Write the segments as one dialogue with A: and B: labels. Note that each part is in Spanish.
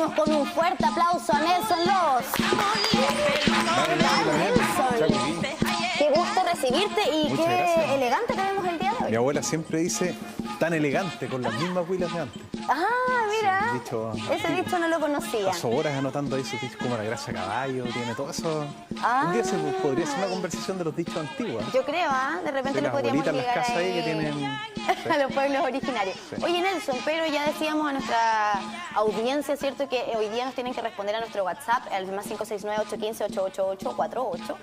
A: recibimos con un fuerte aplauso a Nelson Lobos. Hola, Nelson. Qué gusto recibirte y
B: Muchas
A: qué
B: gracias.
A: elegante te vemos el día de hoy.
B: Mi abuela siempre dice, tan elegante, con las mismas huilas de antes.
A: Ah, mira,
B: Sí, dicho
A: ese
B: antiguo.
A: dicho no lo conocía.
B: Paso horas anotando ahí sus dichos, como la grasa a caballo, tiene todo eso. Un día se podría hacer una conversación de los dichos antiguos.
A: Yo creo, de repente
B: Sí,
A: le
B: las
A: podríamos
B: abuelitas en las
A: llegar
B: casas ahí que
A: ahí
B: tienen...
A: a los pueblos originarios.
B: Sí.
A: Oye, Nelson, pero ya decíamos a nuestra audiencia, ¿cierto?, que hoy día nos tienen que responder a nuestro WhatsApp, al más 569-815-888-48.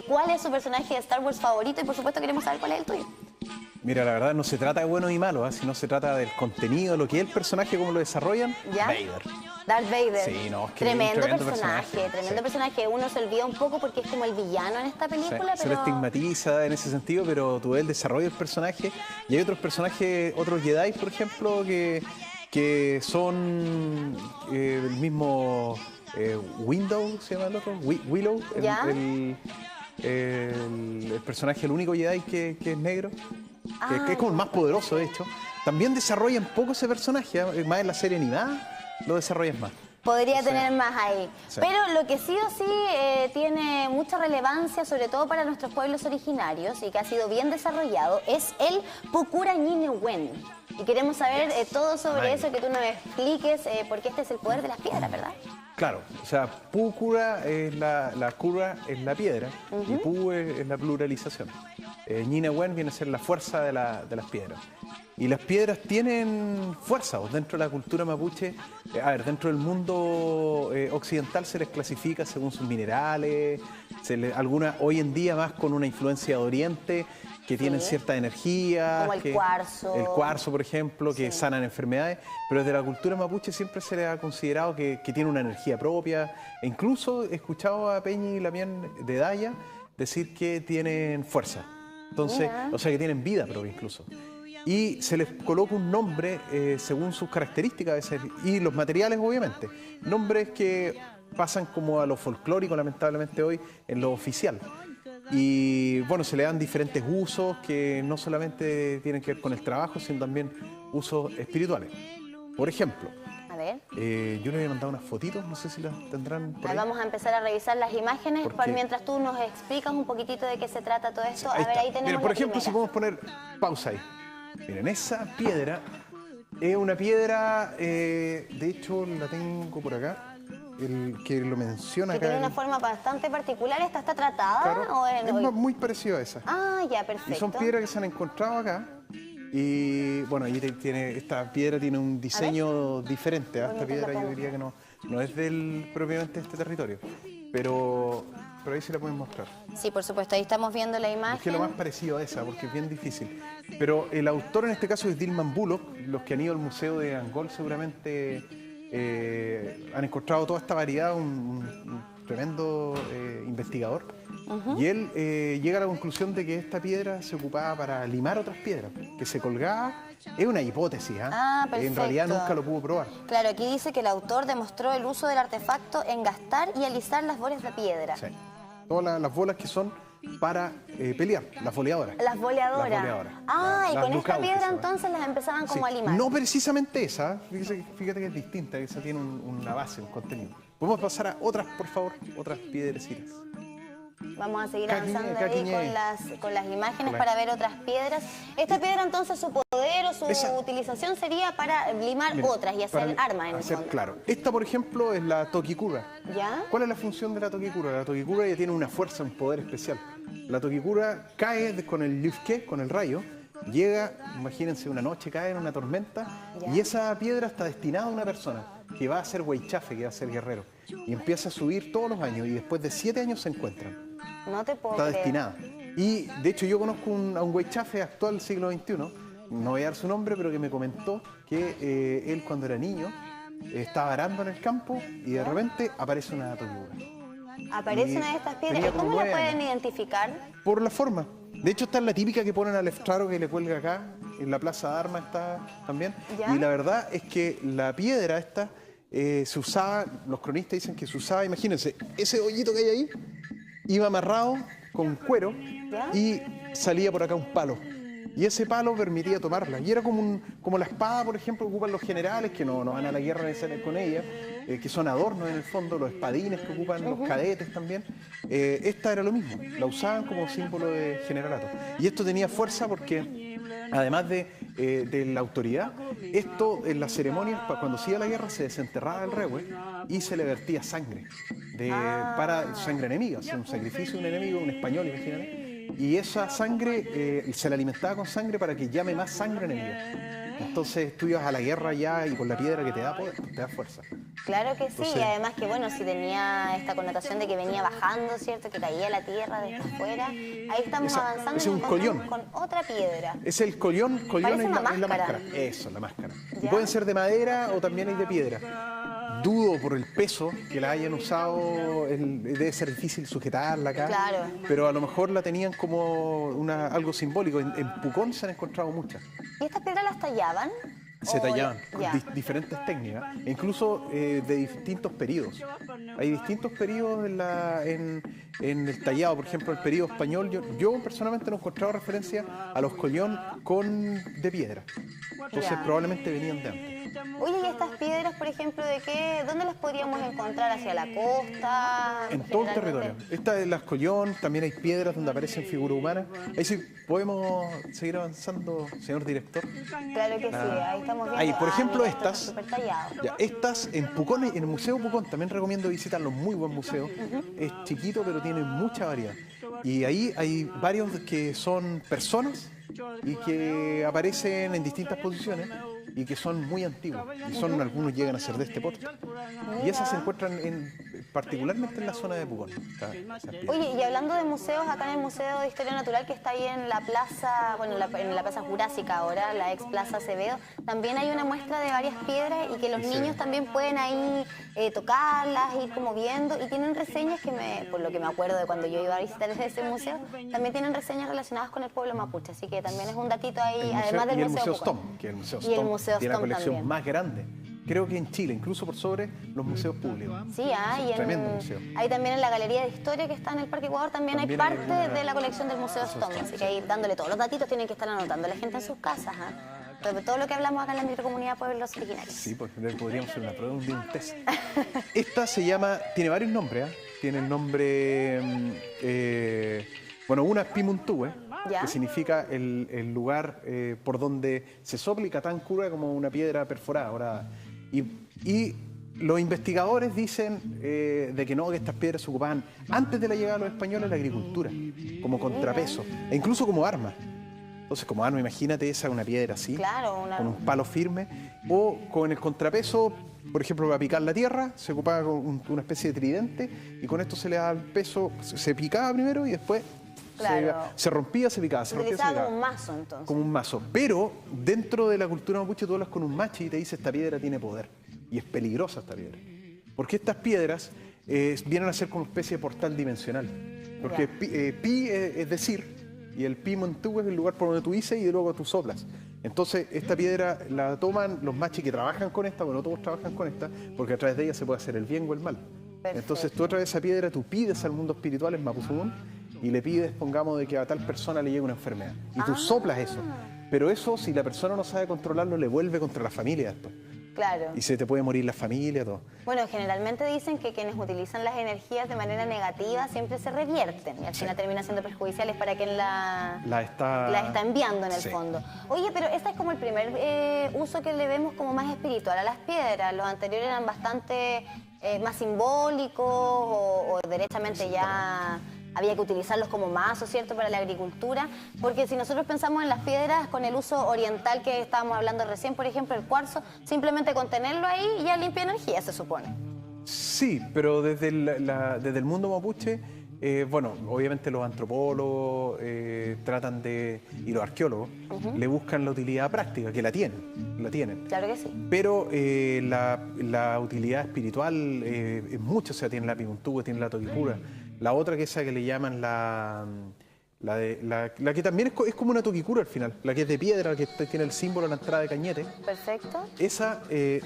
A: ¿Cuál es su personaje de Star Wars favorito? Y por supuesto queremos saber cuál es el tuyo.
B: Mira, la verdad no se trata de bueno y malo, sino se trata del contenido, lo que es el personaje, cómo lo desarrollan.
A: ¿Ya?
B: Vader.
A: Darth Vader.
B: Sí, no, es que
A: tremendo,
B: un tremendo
A: personaje, tremendo
B: sí.
A: personaje. Uno se olvida un poco porque es como el villano en esta película,
B: Se
A: pero...
B: lo estigmatiza en ese sentido, pero tú ves el desarrollo del personaje y hay otros personajes, otros Jedi, por ejemplo, que son el mismo Window, se llama el otro, Willow,
A: ¿Ya?
B: el personaje, el único Jedi que es negro, que es como el más poderoso, de hecho. También desarrollan poco ese personaje, más en la serie animada lo desarrollan más.
A: Podría
B: Sí.
A: tener más ahí.
B: Sí.
A: Pero lo que sí o sí tiene mucha relevancia, sobre todo para nuestros pueblos originarios, y que ha sido bien desarrollado, es el Pukura Ñinewen. Y queremos saber todo sobre eso, que tú nos expliques, porque este es el poder de las piedras, ¿verdad?
B: Claro, o sea, Pukura es la Kura es la piedra y Pu es la pluralización. Ñinewen viene a ser la fuerza de las piedras. Y las piedras tienen fuerza, dentro de la cultura mapuche, dentro del mundo occidental se les clasifica según sus minerales, algunas hoy en día más con una influencia de Oriente, que tienen cierta energía.
A: Como el cuarzo.
B: El cuarzo, por ejemplo, que sanan enfermedades, pero desde la cultura mapuche siempre se le ha considerado que tiene una energía propia. E incluso he escuchado a Peñi y Lamián de Daya decir que tienen fuerza. Entonces, o sea, que tienen vida propia incluso. Y se les coloca un nombre según sus características a veces, y los materiales, obviamente. Nombres que pasan como a lo folclórico, lamentablemente hoy, en lo oficial. Y bueno, se le dan diferentes usos que no solamente tienen que ver con el trabajo, sino también usos espirituales. Por ejemplo,
A: A ver.
B: yo les voy a mandar unas fotitos, no sé si las tendrán por ahí.
A: Vamos a empezar a revisar las imágenes mientras tú nos explicas un poquitito de qué se trata todo esto. A ver, ahí tenemos.
B: Miren, por
A: la
B: ejemplo, si
A: primera.
B: podemos poner pausa ahí. Miren, esa piedra es una piedra, de hecho la tengo por acá, el que lo menciona
A: Que
B: acá.
A: tiene una forma bastante particular. ¿Esta está tratada?
B: Claro,
A: ¿O
B: es muy parecido a esa.
A: Ah, ya,
B: Y
A: perfecto.
B: son piedras que se han encontrado acá. Y bueno, esta piedra tiene un diseño diferente.
A: Voy a
B: Esta
A: meter la
B: piedra yo
A: palma.
B: diría que no es propiamente de este territorio. Pero ahí se la pueden mostrar.
A: Sí, por supuesto, ahí estamos viendo la
B: Busqué
A: imagen.
B: lo más parecido a esa, porque es bien difícil. Pero el autor en este caso es Dilman Bullock. Los que han ido al Museo de Angol seguramente han encontrado toda esta variedad, un tremendo investigador. Y él llega a la conclusión de que esta piedra se ocupaba para limar otras piedras, que se colgaba. Es una hipótesis,
A: Ah, perfecto.
B: en realidad nunca lo pudo probar.
A: Claro, aquí dice que el autor demostró el uso del artefacto en gastar y alisar las bolas de piedra.
B: Sí. Todas las bolas que son para pelear, las boleadoras.
A: Las boleadoras.
B: Las boleadoras.
A: Ah, y
B: Las
A: con esta
B: Lookout, que
A: piedra
B: se llama.
A: entonces las empezaban como a
B: Sí,
A: limar.
B: no precisamente esa, fíjate que es distinta, esa tiene una base, un contenido. ¿Podemos pasar a otras, por favor? Otras piedrecitas.
A: Vamos a seguir
B: Caquiñe,
A: avanzando
B: caquiñe.
A: ahí con las imágenes
B: Con la-
A: para ver otras piedras. Esta piedra entonces su poder o su
B: Esa-
A: utilización sería para limar
B: Mira,
A: otras y hacer
B: para
A: armas en el fondo.
B: Claro. Esta, por ejemplo, es la Tokikura.
A: ¿Ya?
B: ¿Cuál es la función de la Tokikura? La Tokikura ya tiene una fuerza, un poder especial. La Tokikura cae con el Yufke, con el rayo, llega, imagínense, una noche cae en una tormenta
A: Ya.
B: y esa piedra está destinada a una persona que va a ser Weichafe, que va a ser guerrero. Y empieza a subir todos los años y después de 7 años se encuentran.
A: No te puedo
B: Está
A: creer.
B: destinada. Y de hecho yo conozco a un Weichafe actual del siglo XXI, no voy a dar su nombre, pero que me comentó que él cuando era niño estaba arando en el campo y de repente aparece una Tokikura.
A: Aparece
B: Y
A: una de estas piedras.
B: tenía
A: ¿Y cómo
B: como
A: la
B: 9
A: pueden
B: años.
A: identificar?
B: Por la forma. De hecho, esta es la típica que ponen al estraro que le cuelga acá, en la Plaza de Armas está también.
A: ¿Ya?
B: Y la verdad es que la piedra esta se usaba, los cronistas dicen que se usaba, imagínense, ese hoyito que hay ahí iba amarrado con cuero
A: ¿Ya?
B: y salía por acá un palo. y ese palo permitía tomarla. Y era como la espada, por ejemplo, que ocupan los generales, que no van a la guerra necesariamente con ella, que son adornos en el fondo, los espadines que ocupan los cadetes también. Esta era lo mismo, la usaban como símbolo de generalato. Y esto tenía fuerza porque, además de la autoridad, esto en las ceremonias, cuando se iba a la guerra, se desenterraba el rehue y se le vertía sangre, para sangre enemiga, o sea, un sacrificio de un enemigo, un español, imagínate. Y esa sangre se la alimentaba con sangre para que llame más sangre enemiga. Entonces tú ibas a la guerra ya y con la piedra que te da poder, te da fuerza.
A: Claro que sí,
B: Entonces,
A: y además que bueno, si tenía esta connotación de que venía bajando, ¿cierto? Que caía la tierra desde afuera, ahí estamos avanzando
B: ese es
A: y
B: un
A: nos
B: collón.
A: encontramos con otra piedra.
B: Es el collón
A: Parece
B: es
A: una
B: la
A: máscara.
B: máscara. Eso, la máscara. Y
A: ¿Ya?
B: pueden ser de madera o también hay de piedra. Dudo por el peso que la hayan usado, debe ser difícil sujetarla acá.
A: Claro.
B: Pero a lo mejor la tenían como algo simbólico. En Pucón se han encontrado muchas.
A: ¿Y estas piedras las tallaban?
B: Se tallaban con
A: Ya.
B: diferentes técnicas, e incluso de distintos periodos. Hay distintos periodos en el tallado. Por ejemplo, el periodo español, yo personalmente no he encontrado referencia a los collón de piedra. Entonces
A: Ya.
B: probablemente venían de antes.
A: Oye, ¿y estas piedras, por ejemplo, dónde las podríamos encontrar? ¿Hacia la costa?
B: En todo el
A: Generalmente.
B: territorio. Esta es las collón, también hay piedras donde aparecen figuras humanas. Ahí sí podemos seguir avanzando, señor director.
A: Claro que sí, ahí estamos viendo.
B: Ahí, por ejemplo,
A: mira, esto
B: estas.
A: está súper tallado.
B: Ya, estas en Pucón, en el Museo Pucón, también recomiendo visitarlo, muy buen museo. Es chiquito, pero tiene mucha variedad. Y ahí hay varios que son personas y que aparecen en distintas posiciones y que son muy antiguos. Y algunos llegan a ser de este podcast. Y esas se encuentran particularmente en la zona de Pucón. Esas piedras.
A: Oye, y hablando de museos, acá en el Museo de Historia Natural que está ahí en la plaza, bueno, en la plaza Jurásica ahora, la ex Plaza Acevedo, también hay una muestra de varias piedras y que los niños también pueden ahí tocarlas, ir como viendo, y tienen reseñas por lo que me acuerdo de cuando yo iba a visitar ese museo, también tienen reseñas relacionadas con el pueblo mapuche, así que también es un datito ahí, además del
B: y el
A: Museo
B: Museo
A: Pucón.
B: Stom, que el Museo
A: Y el
B: Stom
A: Museo
B: tiene la
A: Stom
B: colección
A: también.
B: más grande, creo que en Chile, incluso por sobre los museos públicos.
A: Sí,
B: Tremendo museo.
A: ahí también en la Galería de Historia que está en el Parque Ecuador también hay
B: También hay
A: parte de la colección del Museo Stom, así que ahí dándole todos los datitos tienen que estar anotando la gente en sus casas, sobre todo lo que hablamos acá en la microcomunidad Pueblos Originarios.
B: Sí, pues podríamos hacer una prueba, un test. Esta tiene varios nombres, Tiene el nombre, una es Pimuntúe,
A: ¿Ya?
B: que significa el lugar por donde se sopla y Catán cura como una piedra perforada, dorada. Y los investigadores dicen de que estas piedras se ocupaban antes de la llegada de los españoles en la agricultura, como contrapeso, e incluso como arma. Entonces, como arma, imagínate una piedra así,
A: Claro,
B: con un palo firme, o con el contrapeso, por ejemplo, para picar la tierra, se ocupaba con una especie de tridente, y con esto se le daba el peso, se picaba primero y después
A: Claro.
B: se rompía, se picaba, se
A: Se
B: rompía, se
A: utilizaba
B: picaba.
A: como un mazo entonces.
B: Como un mazo. Pero dentro de la cultura mapuche tú hablas con un machi y te dice esta piedra tiene poder. Y es peligrosa esta piedra. Porque estas piedras vienen a ser como una especie de portal dimensional. Porque pi es decir, y el pi montú es el lugar por donde tú dices y luego tú soplas. Entonces esta piedra la toman los machis que trabajan con esta, bueno, todos trabajan con esta, porque a través de ella se puede hacer el bien o el mal.
A: Perfecto.
B: Entonces tú a través de esa piedra tú pides al mundo espiritual, en Mapuzungún, y le pides, pongamos, de que a tal persona le llegue una enfermedad. Y tú soplas eso. Pero eso, si la persona no sabe controlarlo, le vuelve contra la familia después.
A: Claro.
B: Y se te puede morir la familia, todo.
A: Bueno, generalmente dicen que quienes utilizan las energías de manera negativa siempre se revierten y al final terminan siendo perjudiciales para quien la está enviando en el fondo. Oye, pero este es como el primer uso que le vemos como más espiritual a las piedras. Los anteriores eran bastante más simbólicos o derechamente ya había que utilizarlos como mazo, ¿cierto?, para la agricultura, porque si nosotros pensamos en las piedras con el uso oriental que estábamos hablando recién, por ejemplo, el cuarzo, simplemente con tenerlo ahí ya limpia energía, se supone.
B: Sí, pero desde el mundo mapuche, obviamente los antropólogos tratan y los arqueólogos le buscan la utilidad práctica, que la tienen.
A: Claro que sí.
B: Pero la utilidad espiritual es mucho, o sea, tiene la pimuntú, tiene la toquicura. La otra que esa que le llaman la que también es como una toquicura al final, la que es de piedra, la que tiene el símbolo en la entrada de Cañete.
A: Perfecto.
B: Esa, que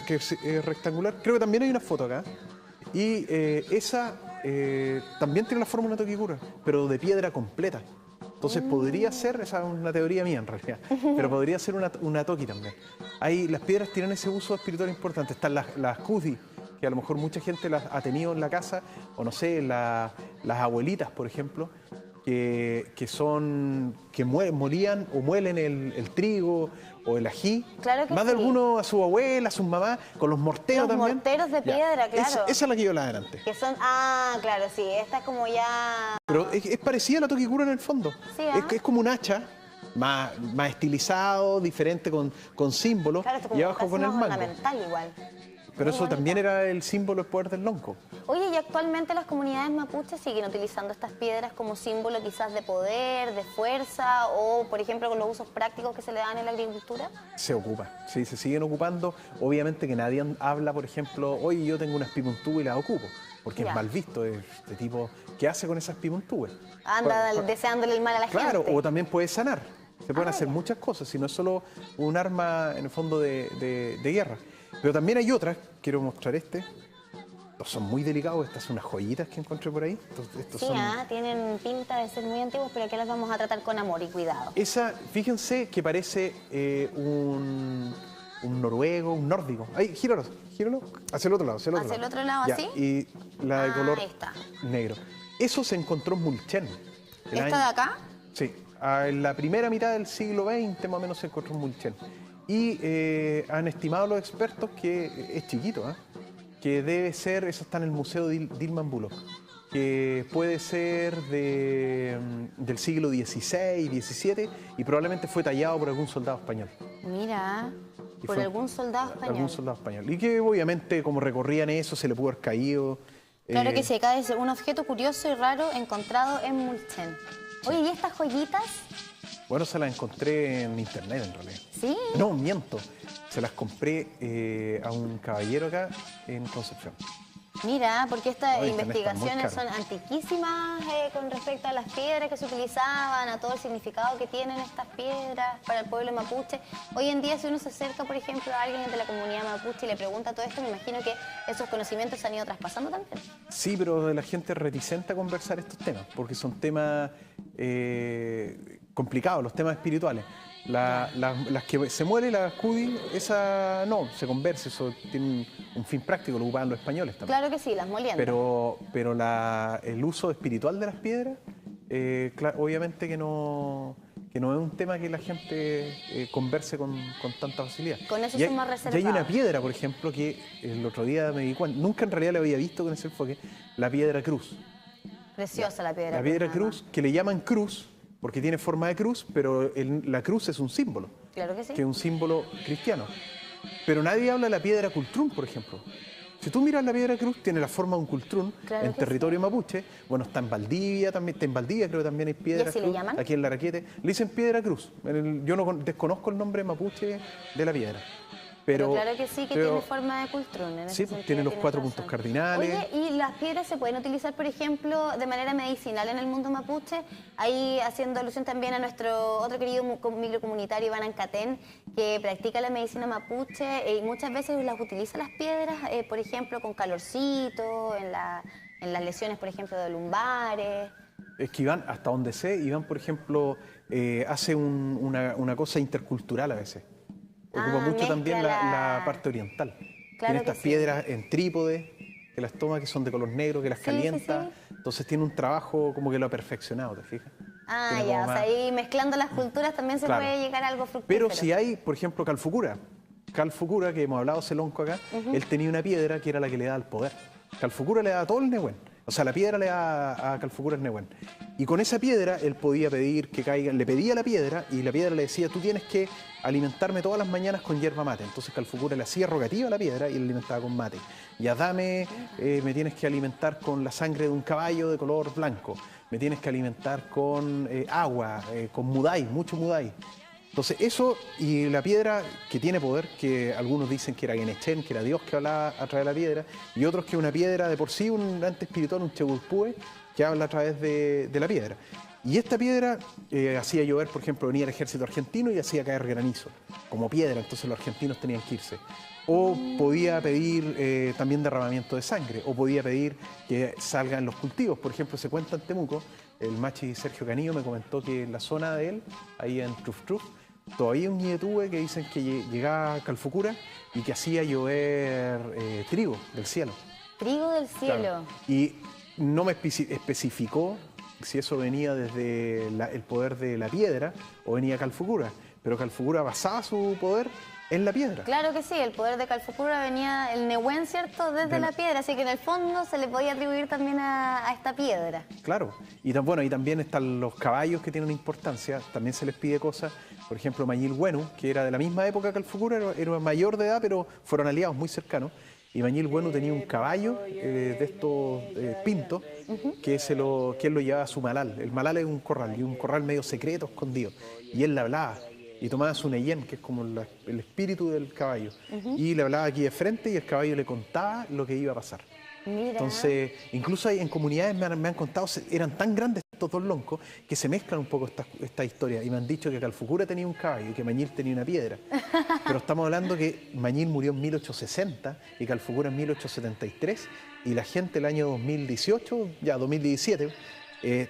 B: es rectangular, creo que también hay una foto acá. Y esa también tiene la forma de una toquicura, pero de piedra completa. Entonces podría ser, esa es una teoría mía en realidad, pero podría ser una toqui también. Las piedras tienen ese uso espiritual importante. Están las cudi, que a lo mejor mucha gente las ha tenido en la casa, o no sé, las abuelitas, por ejemplo, que molían o muelen el trigo o el ají.
A: Claro que
B: más de
A: sí.
B: alguno a su abuela, a sus mamás, con los morteros también.
A: Los morteros de piedra, claro.
B: Esa es la que yo la adelante.
A: Que son, claro, sí, esta es como ya...
B: Pero es parecida a la toquicura en el fondo.
A: Sí,
B: es como un hacha, más estilizado, diferente, con símbolos,
A: Claro, esto como
B: y abajo
A: casi
B: con el
A: más
B: mango.
A: ornamental igual.
B: Pero
A: Muy
B: eso
A: bonito.
B: también era el símbolo del poder del lonco.
A: Oye, y actualmente las comunidades mapuches siguen utilizando estas piedras como símbolo quizás de poder, de fuerza o, por ejemplo, con los usos prácticos que se le dan en la agricultura.
B: Se ocupa, sí, se siguen ocupando. Obviamente que nadie habla, por ejemplo, oye, yo tengo unas pimuntúes y las ocupo, porque
A: Ya.
B: es mal visto este tipo. ¿Qué hace con esas pimuntúes?
A: Anda deseándole el mal a la
B: Claro,
A: gente.
B: o también puede sanar. Se pueden hacer
A: ya.
B: muchas cosas, si no es solo un arma en el fondo de guerra. Pero también hay otras, quiero mostrar este. Estos son muy delicados, estas son unas joyitas que encontré por ahí. Estos
A: Sí,
B: son...
A: tienen pinta de ser muy antiguos, pero que las vamos a tratar con amor y cuidado.
B: Esa, fíjense que parece un noruego, un nórdico. Ahí, gíralo, hacia el otro lado. Hacia
A: ¿Hacia el otro lado,
B: Ya,
A: así?
B: Y la de color
A: Ahí está.
B: negro. Eso se encontró en Mulchen.
A: ¿Esta de acá?
B: Sí, en la primera mitad del siglo XX más o menos se encontró en Mulchen. Y han estimado los expertos que es chiquito, que debe ser, eso está en el Museo de Dilman Bullock, que puede ser del siglo XVI, XVII y probablemente fue tallado por algún soldado español.
A: Mira,
B: Y
A: por
B: fue-
A: algún soldado español.
B: Algún soldado español. Y que obviamente como recorrían eso se le pudo haber caído.
A: Claro que sí, acá dice un objeto curioso y raro encontrado en Mulchen. Oye, ¿y estas joyitas?
B: Bueno, se las encontré en internet en realidad.
A: Sí.
B: No, miento. Se las compré a un caballero acá en Concepción.
A: Mira, porque estas
B: No, internet está muy
A: investigaciones son
B: caro.
A: antiquísimas con respecto a las piedras que se utilizaban, a todo el significado que tienen estas piedras para el pueblo mapuche. Hoy en día, si uno se acerca, por ejemplo, a alguien de la comunidad mapuche y le pregunta todo esto, me imagino que esos conocimientos se han ido traspasando también.
B: Sí, pero la gente es reticente a conversar estos temas, porque son temas complicados, los temas espirituales. Las que se mueren, las cudi, esa no, se conversa, eso tiene un fin práctico, lo ocupaban los españoles también.
A: Claro que sí, las moliendas.
B: Pero el uso espiritual de las piedras, obviamente que no es un tema que la gente converse con tanta facilidad.
A: Con eso
B: Y
A: son más
B: y hay
A: reservados.
B: una piedra, por ejemplo, que el otro día me di cuenta, nunca en realidad la había visto con ese enfoque, la piedra cruz.
A: Preciosa la piedra.
B: La piedra
A: nada más.
B: cruz, que le llaman cruz, porque tiene forma de cruz, pero la cruz es un símbolo,
A: Claro que sí.
B: que es un símbolo cristiano. Pero nadie habla de la piedra cultrún, por ejemplo. Si tú miras la piedra cruz, tiene la forma de un cultrún
A: Claro
B: en
A: que
B: territorio mapuche. Bueno, está en Valdivia también, está en Valdivia creo que también hay piedra
A: así le
B: cruz.
A: llaman?
B: Aquí en Laraquete le dicen piedra cruz. Yo no desconozco el nombre mapuche de la piedra.
A: Pero claro que sí, que
B: pero-
A: tiene forma de cultrún. En ese
B: Sí,
A: sentido
B: tiene los
A: tienes
B: 4
A: razón.
B: puntos cardinales.
A: Oye, ¿y las piedras se pueden utilizar, por ejemplo, de manera medicinal en el mundo mapuche? Ahí haciendo alusión también a nuestro otro querido microcomunitario, Iván Ancatén, que practica la medicina mapuche y muchas veces las utiliza las piedras, por ejemplo, con calorcito, en las lesiones, por ejemplo, de lumbares.
B: Es que Iván, hasta donde sé, Iván, por ejemplo, hace una cosa intercultural a veces. Ocupa mucho también
A: mezcla
B: la parte oriental.
A: Claro
B: Tiene
A: que
B: estas
A: sí.
B: piedras en trípode, que las toma, que son de color negro, que las
A: Sí,
B: calienta.
A: sí,
B: Entonces tiene un trabajo como que lo ha perfeccionado, ¿te fijas? Tiene
A: Ya,
B: como
A: o sea,
B: más-
A: ahí mezclando las culturas también se
B: Claro.
A: puede llegar a algo fructífero.
B: Pero si hay, por ejemplo, Calfucura. Calfucura, que hemos hablado Celonco acá, él tenía una piedra que era la que le da el poder. Calfucura le da todo el Nehuen. O sea, la piedra le da a Calfucura el Nehuen. Y con esa piedra él podía pedir que caigan, le pedía la piedra y la piedra le decía, tú tienes que alimentarme todas las mañanas con hierba mate. Entonces Calfucura le hacía rogativa a la piedra y le alimentaba con mate. Y Adame, me tienes que alimentar con la sangre de un caballo de color blanco. Me tienes que alimentar con agua, con mudai, mucho mudai. Entonces eso y la piedra que tiene poder, que algunos dicen que era Genechen, que era Dios que hablaba a través de la piedra, y otros que una piedra de por sí, un ente espiritual, un chegulpúe, que habla a través de la piedra. Y esta piedra hacía llover, por ejemplo, venía el ejército argentino y hacía caer granizo, como piedra, entonces los argentinos tenían que irse. O podía pedir también derramamiento de sangre, o podía pedir que salgan los cultivos. Por ejemplo, se cuenta en Temuco, el machi Sergio Canillo me comentó que en la zona de él, ahí en Truf Truf, todavía hay un ñetúe que dicen que llegaba a Calfucura y que hacía llover trigo del cielo.
A: Trigo del cielo.
B: Claro. Y no me especificó si eso venía desde el poder de la piedra o venía Calfucura, pero Calfucura basaba su poder en la piedra.
A: Claro que sí, el poder de Calfucura venía, el Nehuen, ¿cierto?, desde la piedra, así que en el fondo se le podía atribuir también a esta piedra.
B: Claro, y bueno, y también están los caballos que tienen importancia, también se les pide cosas, por ejemplo, Mañil Bueno, que era de la misma época que Calfucura, era mayor de edad, pero fueron aliados muy cercanos. Y Mañil Bueno tenía un caballo de estos pintos que él lo llevaba a su malal. El malal es un corral, y un corral medio secreto, escondido. Y él le hablaba, y tomaba su neyen, que es como el espíritu del caballo. Y le hablaba aquí de frente y el caballo le contaba lo que iba a pasar.
A: Mira.
B: Entonces, incluso en comunidades me han contado, eran tan grandes estos dos loncos que se mezclan un poco esta historia. Y me han dicho que Calfucura tenía un caballo y que Mañil tenía una piedra. Pero estamos hablando que Mañil murió en 1860 y Calfucura en 1873. Y la gente el año 2018, ya 2017,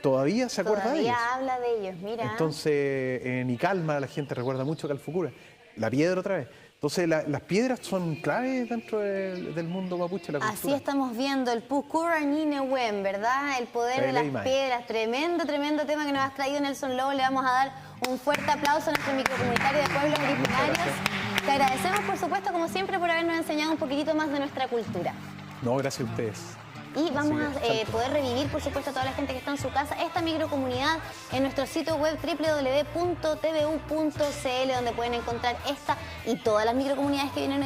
B: todavía se acuerda de ellos.
A: Todavía habla de ellos, mira.
B: Entonces, en Icalma la gente recuerda mucho a Calfucura. La piedra otra vez. Entonces, las piedras son claves dentro del mundo mapuche, la cultura.
A: Así estamos viendo el Pucura Ñi Nehuen, ¿verdad? El poder de las piedras. Tremendo, tremendo tema que nos has traído, Nelson Lobo. Le vamos a dar un fuerte aplauso a nuestro microcomunitario de pueblos originarios. Te agradecemos, por supuesto, como siempre, por habernos enseñado un poquitito más de nuestra cultura.
B: No, gracias a ustedes.
A: Y vamos a poder revivir, por supuesto, a toda la gente que está en su casa, esta microcomunidad en nuestro sitio web www.tvu.cl, donde pueden encontrar esta y todas las microcomunidades que vienen hoy